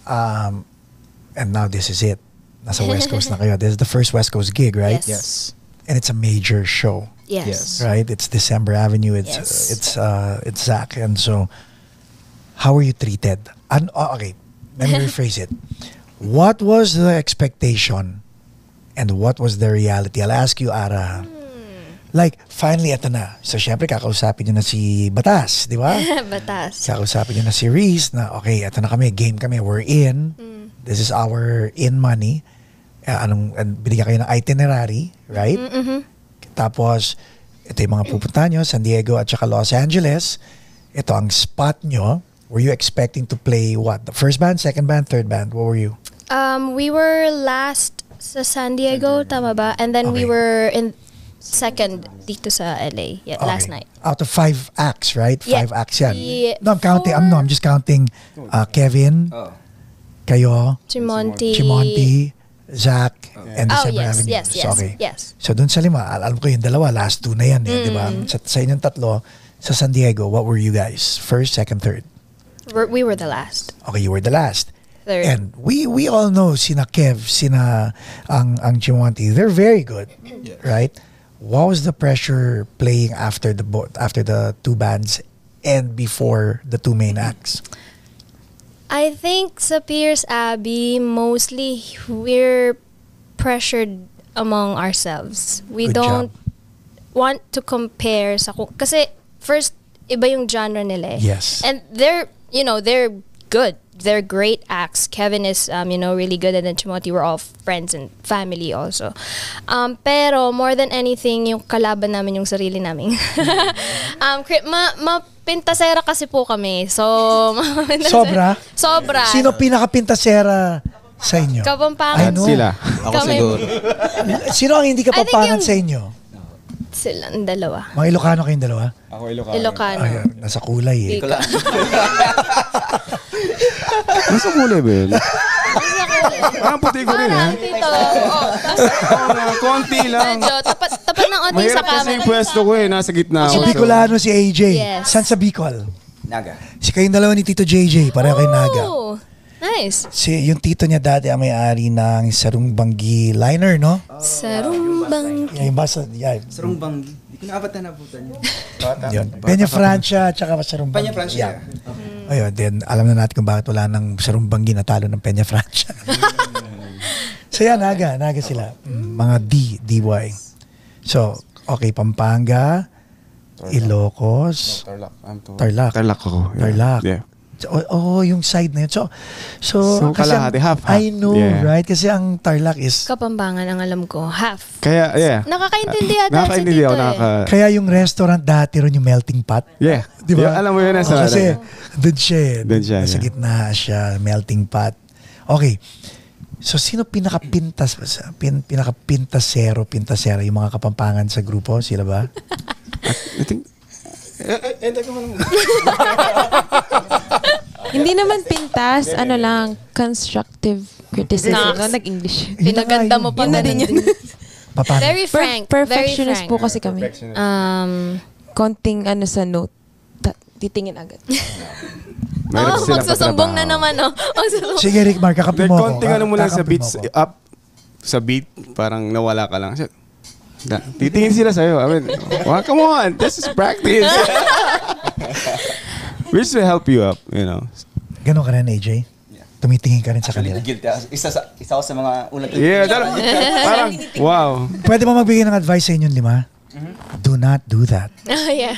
And now this is it. Nasa West Coast na kayo. This is the first West Coast gig, right? Yes. And it's a major show. Yes. Right? It's December Avenue. It's Zach. And so, how were you treated? Okay, let me rephrase it. What was the expectation and what was the reality? I'll ask you, Ara. Like, finally, eto na. So, syempre, kakausapin nyo na si Batas, di ba? Batas. Kakausapin nyo na si Reese na, okay, eto na kami, game kami, we're in. This is our in money. Binigyan kayo ng itinerary, right? Tapos, ito yung mga pupuntahan nyo, San Diego at saka Los Angeles. Ito ang spot nyo. Were you expecting to play what? The first band, second band, third band? What were you? We were last sa San Diego, tama ba? And then we were in second dito sa LA last night. Out of 5 acts, right? 5 acts yan. No, I'm counting. I'm just counting Kevin, kayo, Chimonti, Zach, and December Avenue. Yes. So dun sa 5, alam ko yung 2, last 2 na yan, di ba? Sa inyong 3, sa San Diego, what were you guys? First, second, third? We were the last. Okay, you were the last. Third. And we all know sina Kev, sina ang Chimonti, they're very good, right? What was the pressure playing after the 2 bands and before the 2 main acts? I think sa Pearse Abbey, mostly we're pressured among ourselves. We Good don't want to compare sa kasi first iba yung genre nila. Yes. And they're good. They're great acts. Kevin is really good, and then Timothy, we're all friends and family also. Pero more than anything, yung kalaban namin yung sarili namin. Pintasera kasi po kami. So Sobra? Sobra. Sino pinaka-pintasera sa inyo? Kapampangan. I know. Sila. Ako Kami. siguro. Sino ang hindi kapampangan sa inyo? Sila ang dalawa. Mga Ilocano kayong dalawa? Ako Ilocano. Ilocano. Ay, nasa kulay eh. Ika. Nasa kulay ba yun? Parang puti ko rin Parang dito. Oh, konti lang. medyo tapat ng onting sa Mahirap kasi camera. yung pwesto ko nasa gitna Si ako. Bicolano si AJ. Yes. San sa Bicol? Naga. Si kayong dalawa ni Tito JJ, pareho kay Naga. Oh, nice. Yung tito niya dati ang may-ari ng Sarumbanggi Liner, no? Sarumbang. Yung basa, Sarong Banggi. Hindi ko nabutan yun. yun. Peña Francia, tsaka Sarumbanggi. Peña Francia. Yeah. Ayun, then alam na natin kung bakit wala ng Sarumbanggi natalo ng Peña Francia. So yan, Naga sila. Mga DY. So, okay, Pampanga, Ilocos, Tarlac. Tarlac ako. Tarlac. Yeah. Yung side na yun. So kasi kalahati, half. I know, Yeah. right? Kasi ang Tarlac is, Kapampangan ang alam ko. Half. Kaya, yeah. Nakakaintindi ata si Nakakaintindi Tito ako. kaya yung restaurant dati ron yung melting pot. Yeah. Di ba? Yeah, alam mo yun nasa. Kasi doon siya eh. Doon siya, Nasa yeah. gitna siya, melting pot. Okay. So, sino pintasera, yung mga kapampangan sa grupo? Sila ba? I think, Hindi naman pintas, ano lang, constructive criticism. Knocks. Nag-English. Yun na nga Pinaganda yun. mo pa Yun na ganun din. din. Paano? Very frank. Perfectionist very po frank. kasi kami. Konting sa note, titingin agad. mahirap silang Magsusumbong na katrabaho. naman, oh. Magsusumbong. Sige, Ricmar, kakapi Like, mo ako. konting ano mo lang sa Kakapi beats mo ako. up. Sa beat, parang nawala ka lang. Titingin sila sa'yo. I mean, come on, this is practice. Which will help you up, you know. Ganon ka rin, AJ? Tumitingin ka rin sa kanila? Guilty ako. Isa ako sa mga unang Yeah, parang, wow. Pwede mo magbigay ng advice sa inyong lima? Do not do that. Yeah.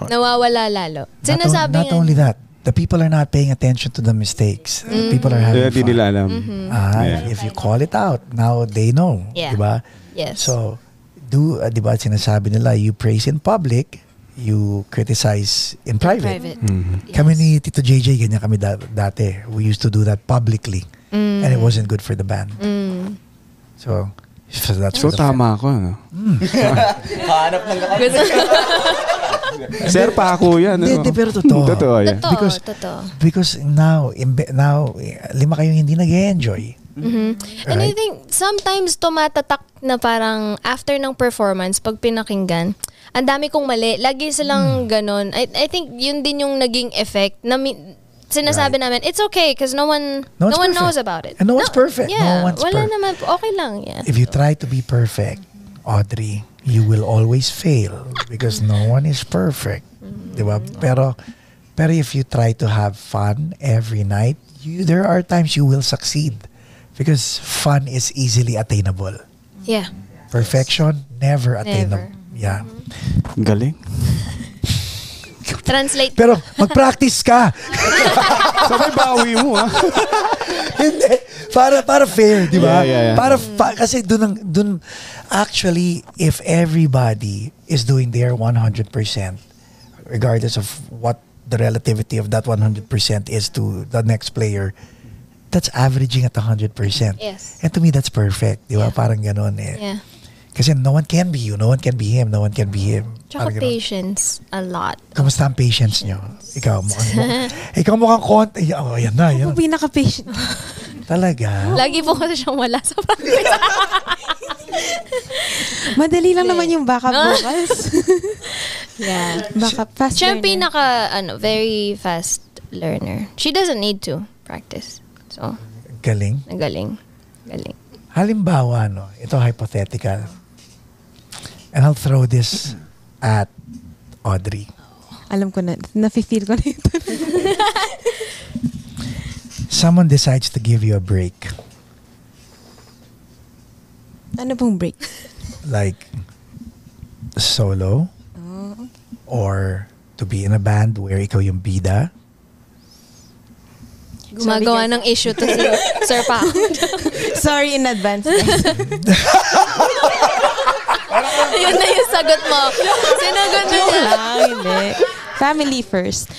Nawawala lalo. Sinasabi Not only that, the people are not paying attention to the mistakes. People are having Yeah, di fun. nila alam. Yeah. If you call it out, now they know. Yeah. Diba? Yes. So, diba sinasabi nila, you praise in public, you criticize in private. Kami ni Tito JJ, ganyan kami dati. We used to do that publicly. And it wasn't good for the band. So that's So, for the tama ako, no? Hanap lang ako. Sir, Paco yan. Hindi, pero totoo. Totoo, yeah. Because now, lima kayong hindi nag-enjoy. And I think sometimes tumatatak na parang after ng performance, pag pinakinggan, ang dami kong mali. Lagi silang ganon. I think yun din yung naging effect na sinasabi namin, it's okay because no one knows about it. And no one's perfect. Yeah, No one's wala perfect. naman. Okay lang, yeah. If you try to be perfect, Audrey, you will always fail because no one is perfect. Diba? Pero if you try to have fun every night, there are times you will succeed because fun is easily attainable. Yeah. Perfection, never attainable. Yeah. Galing. Translate. Pero mag-practice ka. Sabay bawi mo, ha? Hindi. Para fair, di ba? Yeah. Kasi dun actually, if everybody is doing their 100%, regardless of what the relativity of that 100% is to the next player, that's averaging at 100%. Yes. And to me, that's perfect. Di ba? Yeah. Parang ganon eh. Yeah. Kasi no one can be you. No one can be him. No one can be him. Tsaka Parang ganon. patience a lot. Kamusta ang patience nyo? Ikaw mukhang konti. Oh, yan na. Yan. Ako pinaka-patient. Talaga. Lagi po kasi siyang wala sa practice. Madali lang naman yung backup vocals. Yeah. Backup fast Siya ang learner. very fast learner. She doesn't need to practice. So, Galing. galing. Halimbawa, ito hypothetical. And I'll throw this at Audrey. Alam ko na, nafe-feel ko na ito. someone decides to give you a break, Ano pong break? like solo, or to be in a band where ikaw yung bida, Gumagawa ng issue to si Sir Paco. Sorry in advance. Yun na yung sagot mo. Sinagot mo niya. Hindi. Family first.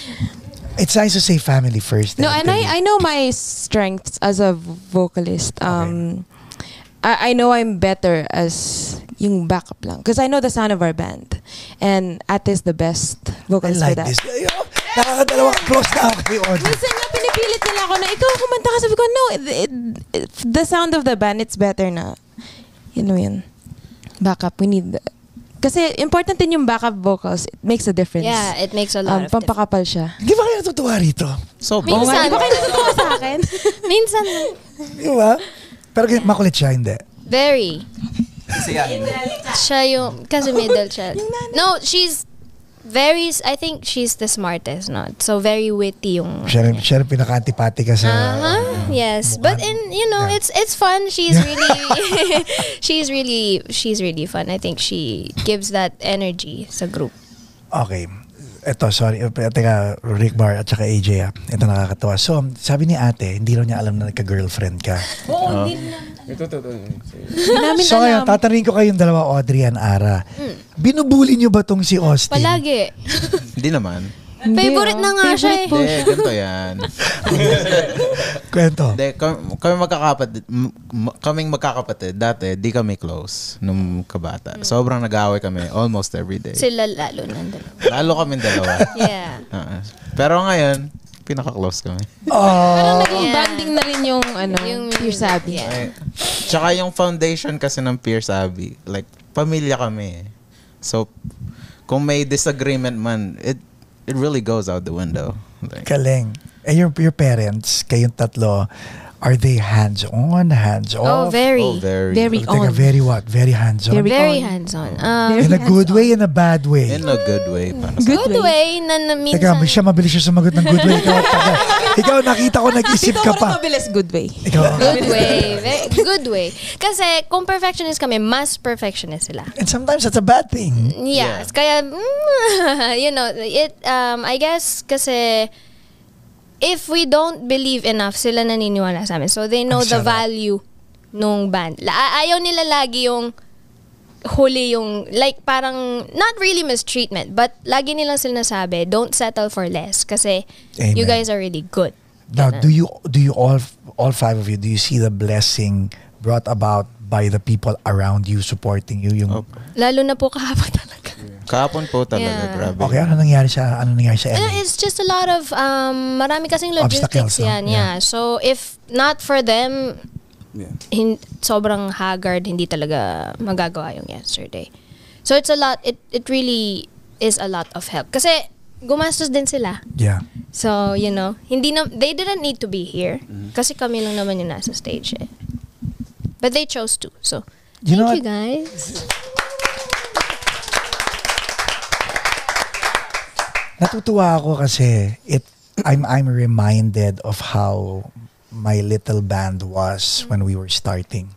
it's nice to say family first. No, and I know my strengths as a vocalist. I know I'm better as yung backup lang. Because I know the sound of our band. And Ate is the best I vocalist like for that. this. Nakakadalawang close na ako kay Audrey. Minsan nga pinipilit nila ako na ikaw kumanta ka. Sabi ko, no, the sound of the band, it's better na, yun. Backup, we need, kasi important din yung backup vocals. It makes a difference. Yeah, it makes a lot of difference. Pampakapal siya. Di ba kayo natutuwa rito? So, Minsan. Di ba kayo natutuwa sa akin? Minsan. Di ba? Pero makulit siya, hindi. Very. Siyahin. Siya yung, kasi middle child. No, she's very, I think she's the smartest, no? So very witty yung. Siya rin pinaka-antipati ka sa... Yes, mukha. but it's fun. She's really she's really fun. I think she gives that energy sa group. Okay. Ito, sorry. Teka, Ricmar at saka AJ. Ito nakakatawa. So, sabi ni ate, hindi raw niya alam na nagka-girlfriend ka. Oo, hindi Namin So ngayon, alam. tatanungin ko kayong dalawa, Audrey and Ara. Binubuli niyo ba tong si Austin? Palagi. Hindi naman. Favorite na nga siya eh. Hindi, ganito yan. Kwento. Hindi, kaming magkakapatid, dati, di kami close nung kabata. Sobrang nag-aaway kami almost every day. Sila lalo nandun. Lalo kami dalawa. Yeah. Pero ngayon, pinaka-close kami. Parang naging Yeah. banding na rin yung, yung Pearse Abbey. Yeah. Tsaka yung foundation kasi ng Pearse Abbey, like, pamilya kami. So, kung may disagreement man, it really goes out the window. Like, Galing. And your parents, kayong tatlo, are they hands-on, hands-off? Oh, very. Very Teka, on. very what? Very hands-on? Very on. hands-on. In a good way, in a bad way? in a good way. Good way na Teka, minsan. mabilis siya sumagot ng good way. Ikaw nakita ko, nag-isip ka pa. Mabilis good way. Ikaw. Good way. Good way. Kasi kung perfectionist kami, mas perfectionist sila. And sometimes that's a bad thing. Yes. Kaya, I guess kasi if we don't believe enough, sila naniniwala sa amin. So they know the value nung band. Ayaw nila lagi yung huli yung, like parang, not really mistreatment, but lagi nilang sila nasabi, don't settle for less kasi you Amen. guys are really good. Now, do you all five of you, do you see the blessing brought about by the people around you supporting you? Yung Lalo na po kahapon talaga. Kahapon po talaga, Yeah. grabe. Okay, ano nangyari sa LA? It's just a lot of marami kasing Obstacles, logistics no? yan. Yeah. Yeah. So if not for them, sobrang haggard, hindi talaga magagawa yung yesterday. So it's a lot. It really is a lot of help. Kasi gumastos din sila. Yeah. So, they didn't need to be here. Kasi kami lang naman yung nasa stage eh. But they chose to. So, You know thank you what? guys. Natutuwa ako kasi I'm reminded of how my little band was when we were starting.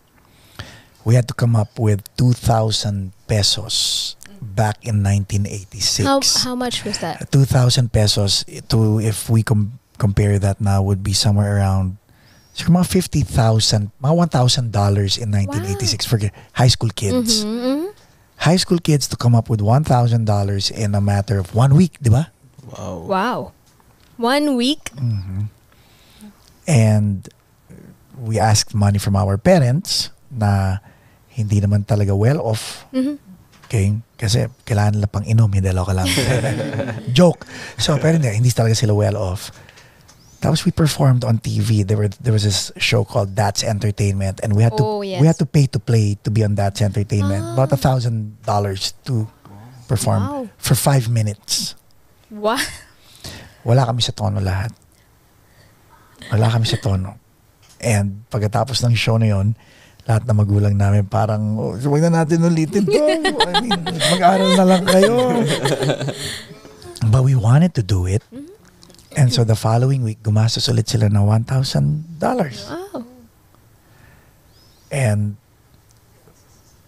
We had to come up with 2,000 pesos back in 1986. How much was that? 2,000 pesos to, if we compare that now, would be somewhere around siguro mga 50,000, mga $1,000 in 1986 for high school kids. High school kids to come up with $1,000 in a matter of 1 week, di ba? Wow. 1 week? And we asked money from our parents na hindi naman talaga well off. Okay? Kasi kailangan nila pang inom, hindi dalaw ka lang. Joke. So, pero hindi talaga sila well off. Tapos we performed on TV. There was this show called That's Entertainment, and we had to pay to play to be on That's Entertainment. About $1,000 to perform for 5 minutes. What? Wala kami sa tono lahat. Wala kami sa tono. And pagkatapos ng show na yun, lahat na magulang namin parang, huwag na natin ulitin to. I mean, mag-aral na lang kayo. But we wanted to do it. And so the following week, gumastos ulit sila ng $1,000. Wow. And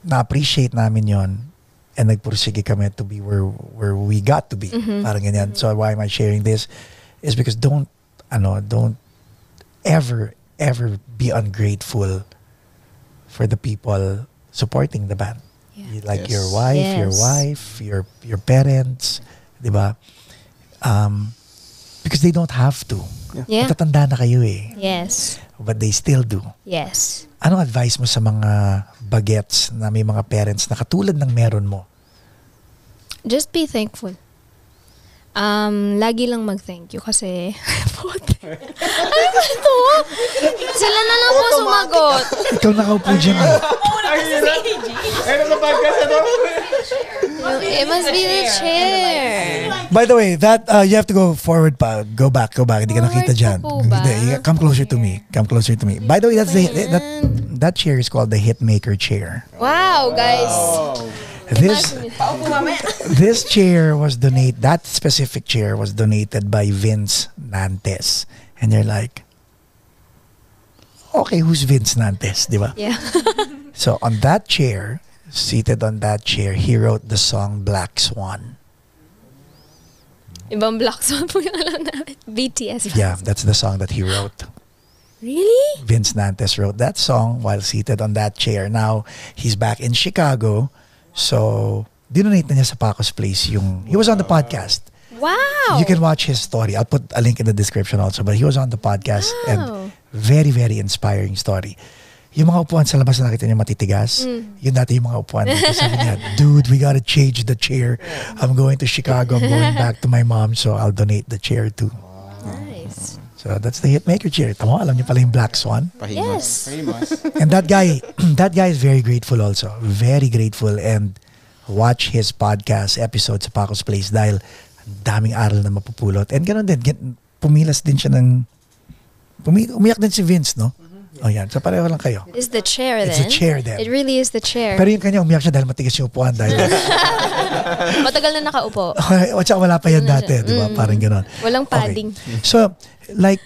na-appreciate namin yon and nagpursige kami to be where we got to be. Parang ganyan. So why am I sharing this? Is because don't ever be ungrateful for the people supporting the band. Like your wife, your parents, di ba? Because they don't have to. Yeah. Matatanda na kayo eh. Yes. But they still do. Yes. Anong advice mo sa mga bagets na may mga parents na katulad ng meron mo? Just be thankful. Lagi lang mag-thank you kasi ano ba ito? Sila na lang po sumagot. Ikaw nakaupo dyan. It must be the chair. By the way, that you have to go forward pa. Go back. Hindi ka nakita dyan. Come closer to me. By the way, that chair is called the Hitmaker chair. Wow, guys. This chair was donated. That specific chair was donated by Vince Nantes, and you're like, okay, who's Vince Nantes, di ba? Yeah. So on that chair, seated on that chair, he wrote the song Black Swan. Ibang Black Swan po yung alam namin. BTS. Yeah, that's the song that he wrote. Really? Vince Nantes wrote that song while seated on that chair. Now he's back in Chicago. So, dinonate na niya sa Paco's Place he was on the podcast. Wow! You can watch his story. I'll put a link in the description also. But he was on the podcast and very, very inspiring story. Yung mga upuan sa labas na nakita niyo matitigas, yun dati yung mga upuan. Sabi niya, dude, we gotta change the chair. I'm going to Chicago. I'm going back to my mom, so I'll donate the chair too. Nice. So that's the Hitmaker chair. Tama, alam niyo pala yung Black Swan. Yes. And that guy is very grateful also. Very grateful, and watch his podcast episode sa Paco's Place dahil daming aral na mapupulot. And ganoon din, pumilas din siya umiyak din si Vince, no? Oh, yan. So pareho lang kayo. It's the chair then. It's the chair then. It really is the chair. Pero yung kanya umiyak siya dahil matigas yung upuan dahil Matagal na nakaupo. o tsaka wala pa yan dati, di ba? Parang gano'n. Walang padding. Okay. So, like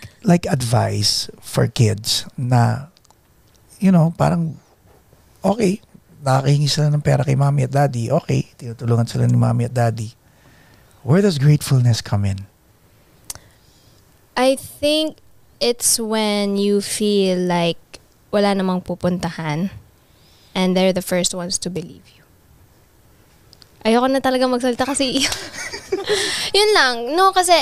advice for kids na, parang, okay, nakakahingi sila ng pera kay mommy at daddy. Okay, tinutulungan sila ni mommy at daddy. Where does gratefulness come in? I think it's when you feel like wala namang pupuntahan and they're the first ones to believe you. Ayoko na talaga magsalita kasi yun lang. No, kasi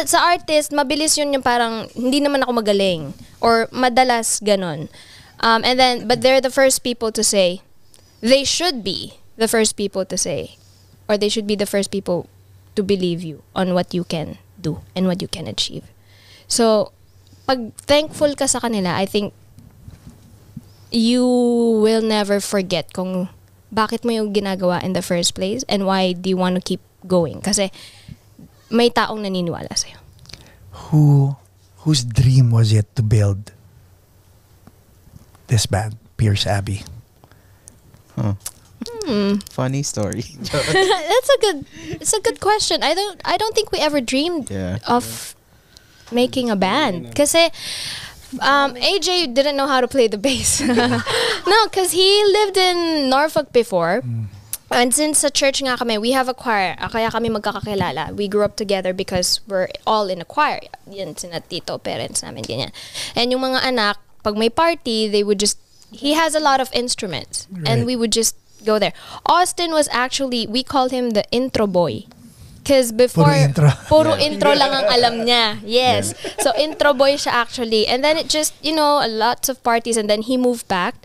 sa artist, mabilis yun yung parang hindi naman ako magaling or madalas ganon. But they're the first people to say, they should be the first people to say, or they should be the first people to believe you on what you can do and what you can achieve. So, pag thankful ka sa kanila, I think you will never forget kung bakit mo yung ginagawa in the first place and why do you want to keep going. Kasi may taong naniniwala sa'yo. Whose dream was it to build this band, Pearse Abbey? Funny story. It's a good question. I don't think we ever dreamed of making a band. Kasi AJ didn't know how to play the bass. No, because he lived in Norfolk before. And since sa church nga kami, we have a choir. Kaya kami magkakakilala. We grew up together because we're all in a choir. Yan, sina tito, parents namin, ganyan. And yung mga anak, pag may party, he has a lot of instruments. Right. And we would just go there. Austin was actually, we called him the intro boy. Because before, puro intro lang ang alam niya. Yes. So, intro boy siya actually. And then it just, lots of parties. And then he moved back.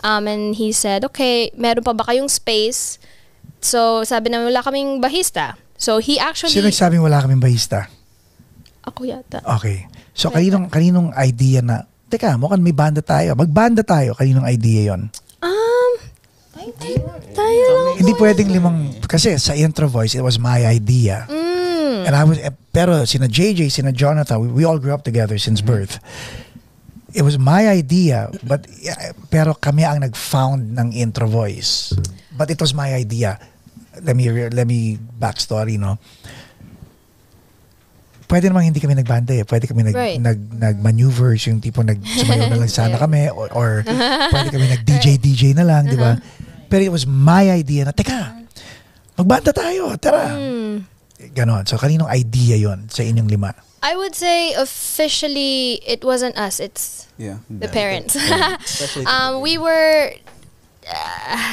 And he said, okay, meron pa ba kayong space? So, sabi namin, wala kaming bahista. So, he actually... Sino nagsabing wala kaming bahista? Ako yata. Okay. So, kaninong idea na, teka, mukhang may banda tayo. Magbanda tayo. Kaninong idea yon? Tayo lang. Hindi pwedeng kasi sa intro voice, it was my idea. And pero sina JJ, sina Jonathan, we all grew up together since birth. It was my idea, pero kami ang nag-found ng intro voice. But it was my idea. Let me backstory, no? pwede namang hindi kami nagbanda eh. Pwede kami nag-maneuvers, yung tipo nagsumayaw na lang sana kami or pwede kami nag-DJ na lang, di ba? Pero it was my idea na, teka, magbanda tayo, tara. Ganon. So, kaninong idea yon sa inyong 5? I would say officially it wasn't us, it's the parents. We were,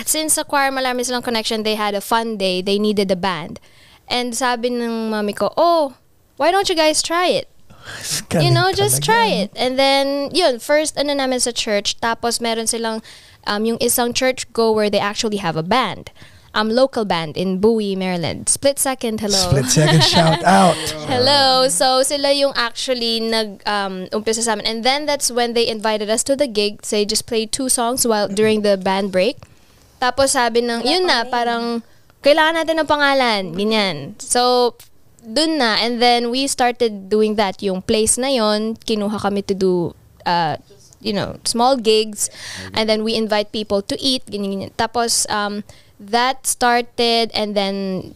since sa choir malami silang connection, they had a fun day, they needed a band. And sabi ng mami ko, oh, why don't you guys try it? Just try it. And then, first namin sa church, tapos meron silang, yung isang church goer, they actually have a band. Local band in Bowie, Maryland. Split Second, hello. Split Second, shout out. Hello. So, sila yung actually umpisa sa amin. And then, that's when they invited us to the gig. They just played 2 songs during the band break. Tapos sabi parang, kailangan natin ng pangalan. Ganyan. So, dun na. And then, we started doing that. Yung place na yon, kinuha kami to do, small gigs. And then, we invite people to eat. Ganyan. Tapos, that started, and then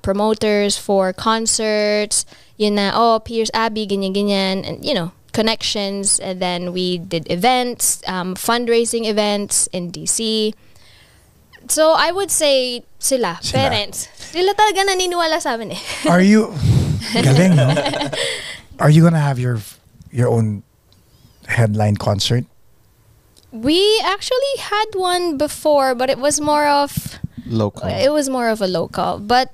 promoters for concerts, Pearse Abbey, ganyan, and connections, and then we did events, fundraising events in DC. So I would say parents, sila talaga naniniwala sa amin eh. Are you galing, no? Are you gonna have your own headline concert? We actually had one before, but it was more of local. It was more of a local. But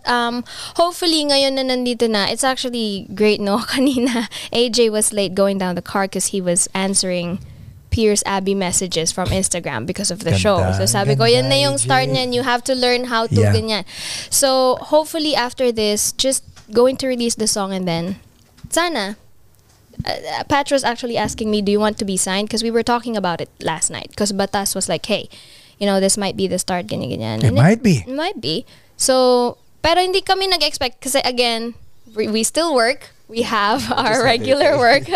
hopefully ngayon na nandito na, it's actually great, no? Kanina, AJ was late going down the car because he was answering Pearse Abbey messages from Instagram because of the show. So sabi ko, yan na yung start niyan. You have to learn how to ganyan. So hopefully after this, just going to release the song, and then sana Patro's actually asking me, do you want to be signed? Because we were talking about it last night. Because Batas was like, hey, this might be the start, ganyan. It might be. It might be. So, pero hindi kami nag-expect. Kasi again, we still work. We have our regular work.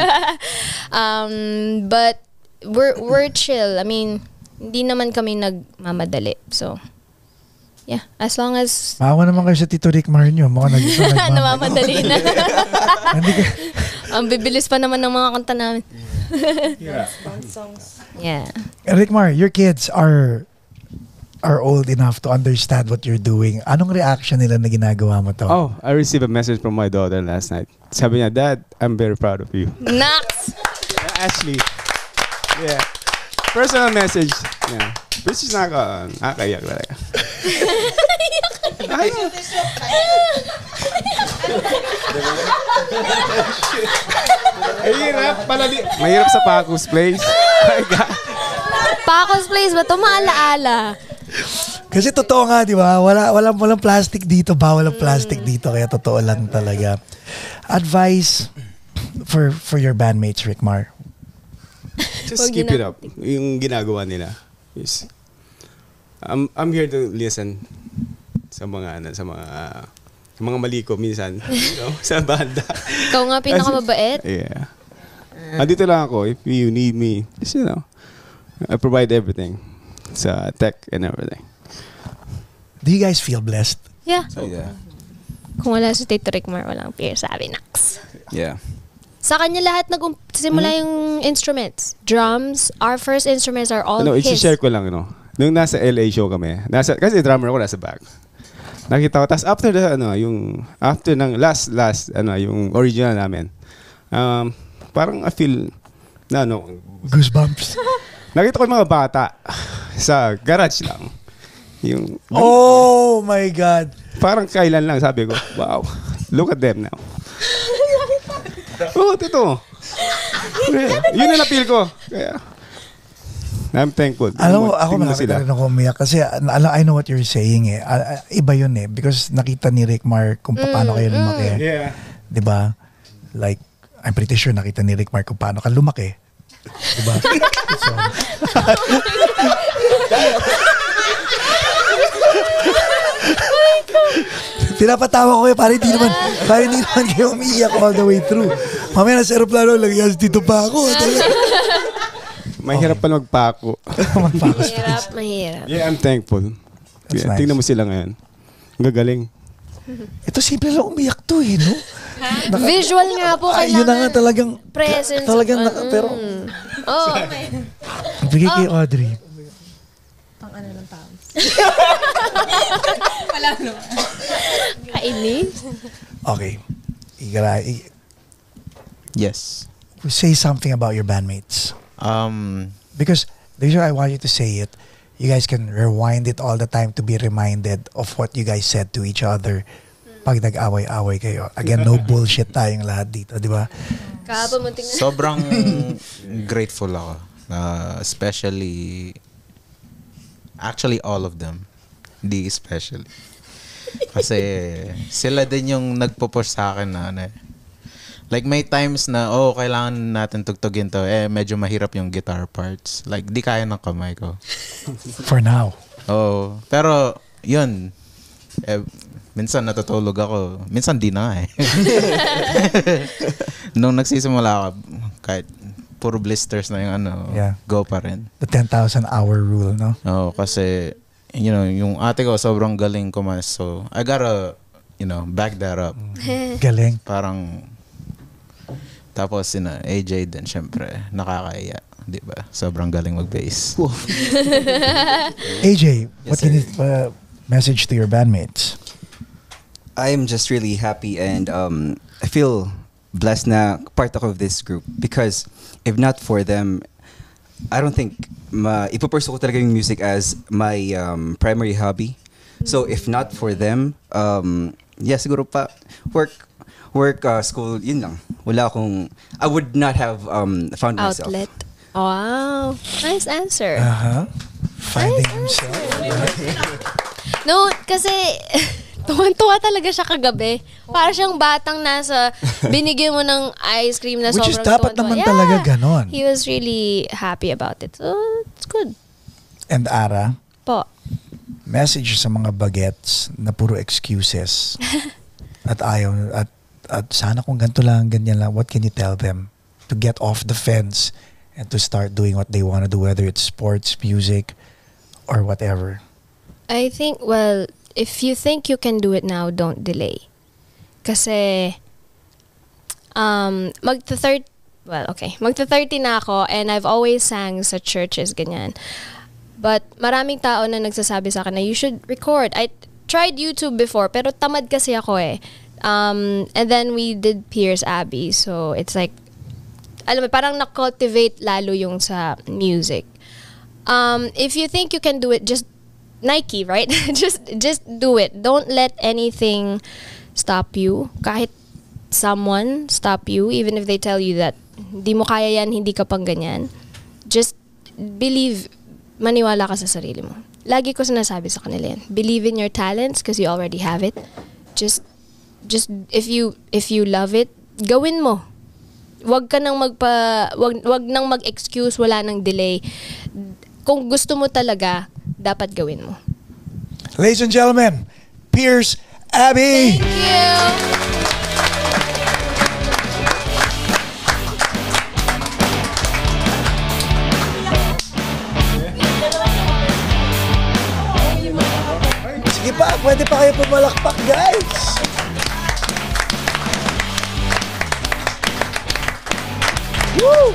But we're chill. I mean, hindi naman kami nagmamadali. So, yeah, as long as... Maawa naman kayo sa Tito Ricmar nyo. Mukhang namamadali na. Ang bibilis pa naman ng mga kanta namin. Yeah. Ricmar, your kids are old enough to understand what you're doing. Anong reaction nila na ginagawa mo to? Oh, I received a message from my daughter last night. Sabi niya, Dad, I'm very proud of you. Nax! Ashley. Yeah. Personal message. Yeah. Which is nakakayak talaga. Mahirap sa Paco's Place. Paco's Place ba ito? Maalaala. Kasi totoo nga, di ba? Walang plastic dito. Bawal ang plastic dito. Kaya totoo lang talaga. Advice for your bandmates, Ricmar? Just keep it up. Yung ginagawa nila is I'm here to listen sa mga mali ko minsan, sa banda. Ikaw nga pinakamabait. Yeah. Andito lang ako if you need me. Just, I provide everything sa tech and everything. Do you guys feel blessed? Yeah. So, yeah. Kung wala si Tito Ricmar, walang Pearse Abbey, Nax. Yeah. Sa kanya lahat nagsimula yung instruments. Drums, our first instruments are all his. I-share ko lang, Nung nasa LA show kami, kasi drummer ko nasa back. Nakita ko, tas after ng last, yung original namin, parang I feel, goosebumps. Nakita ko yung mga bata sa garage lang. Oh my God. Parang kailan lang, sabi ko, wow, look at them now. Oh, totoo. Yun na na-feel ko. Kaya, I'm thankful. Alam mo, ako malapit na rin ako umiyak kasi I know what you're saying eh. Iba yun eh. Because nakita ni Ricmar kung paano kayo lumaki. Yeah. Diba? Like, I'm pretty sure nakita ni Ricmar kung paano ka lumaki. Diba? So, pinapatawa ko kayo para hindi naman kayo umiiyak all the way through. Mamaya nasa aeroplano, lagyan dito pa ako. Mahirap pa magpako. Mahirap. Yeah, I'm thankful. That's Yeah, nice. tingnan mo sila ngayon. Gagaling. Ito simple lang umiyak to eh, no? Visual nga po kailangan. Yun na nga talagang, Presence. pero, Oh. bigay kay Audrey. Pang ano ng pounds. Kainis. Okay. Yes. Say something about your bandmates. Because the reason I want you to say it, you guys can rewind it all the time to be reminded of what you guys said to each other pag nag-away-away kayo. Again, no bullshit tayong lahat dito, di ba? Kapamunting na. Sobrang grateful ako. Especially, actually all of them. Hindi especially. Kasi sila din yung nagpo-push sa akin na ano eh. Like may times na, kailangan natin tugtugin to. Medyo mahirap yung guitar parts. Like, di kaya ng kamay ko. For now. Pero, yun. Minsan natutulog ako. Minsan di na eh. Nung nagsisimula ako, kahit puro blisters na yung go pa rin. The 10,000 hour rule, no? Kasi, yung ate ko sobrang galing kumas. So, I gotta, back that up. Galing. Parang, tapos AJ din syempre nakakaiya, 'di ba? Sobrang galing mag-bass. AJ, what can you message to your bandmates? I'm just really happy and I feel blessed na part ako of this group because if not for them, I don't think ipupursue ko talaga yung music as my primary hobby. So if not for them, siguro pa work, school, yun lang. I would not have found myself. Outlet. Wow. Nice answer. Finding himself. No, kasi tuwan-tuwa talaga siya kagabi. Para siyang batang binigyan mo ng ice cream na Which sobrang is dapat tuwan-tuwa. naman talaga ganon. He was really happy about it. So, it's good. And Ara? Po. Message sa mga bagets na puro excuses. At ayaw, at sana kung ganito lang, ganyan lang, what can you tell them to get off the fence and to start doing what they want to do, whether it's sports, music, or whatever? I think, if you think you can do it now, don't delay. Kasi, magta-30 na ako and I've always sang sa churches, ganyan. But maraming tao na nagsasabi sa akin na you should record. I tried YouTube before, pero tamad kasi ako eh. And then we did Pearse Abbey. So, it's like, alam mo, parang na-cultivate lalo yung sa music. If you think you can do it, just Nike, right? just do it. Don't let anything stop you. Kahit someone stop you, even if they tell you that hindi mo kaya yan, hindi ka pang ganyan. Just believe, maniwala ka sa sarili mo. Lagi ko sinasabi sa kanila yan. Believe in your talents because you already have it. Just if you love it, gawin mo. Wag nang mag-excuse, wala nang delay. Kung gusto mo talaga, dapat gawin mo. Ladies and gentlemen, Pearse Abbey. Thank you. Sige pa, pwede pa kayo pumalakpak, guys. Woo!